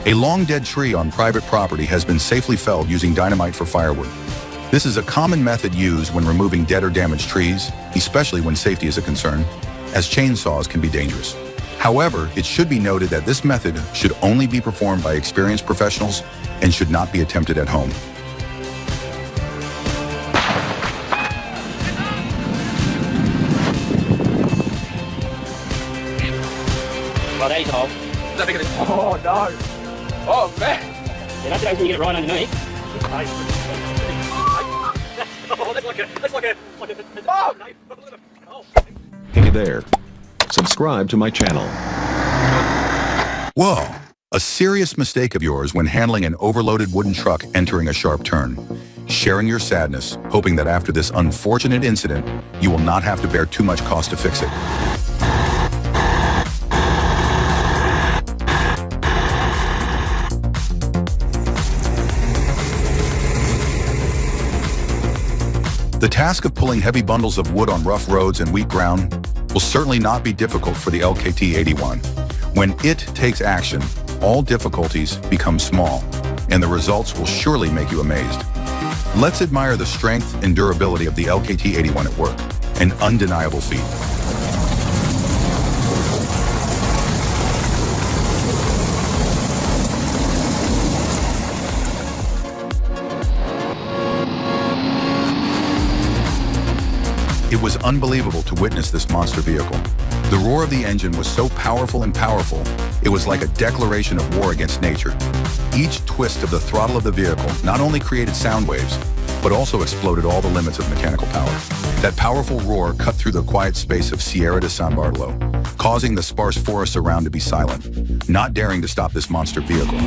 A long-dead tree on private property has been safely felled using dynamite for firewood. This is a common method used when removing dead or damaged trees, especially when safety is a concern, as chainsaws can be dangerous. However, it should be noted that this method should only be performed by experienced professionals and should not be attempted at home. Well, there you go. Oh no! Oh man! Yeah, that's it until you get it right underneath. Hey there. Subscribe to my channel. Whoa! A serious mistake of yours when handling an overloaded wooden truck entering a sharp turn. Sharing your sadness, hoping that after this unfortunate incident, you will not have to bear too much cost to fix it. The task of pulling heavy bundles of wood on rough roads and weak ground will certainly not be difficult for the LKT-81. When it takes action, all difficulties become small, and the results will surely make you amazed. Let's admire the strength and durability of the LKT-81 at work, an undeniable feat. It was unbelievable to witness this monster vehicle. The roar of the engine was so powerful, it was like a declaration of war against nature. Each twist of the throttle of the vehicle not only created sound waves, but also exploded all the limits of mechanical power. That powerful roar cut through the quiet space of Sierra de San Bartolo, causing the sparse forests around to be silent, not daring to stop this monster vehicle.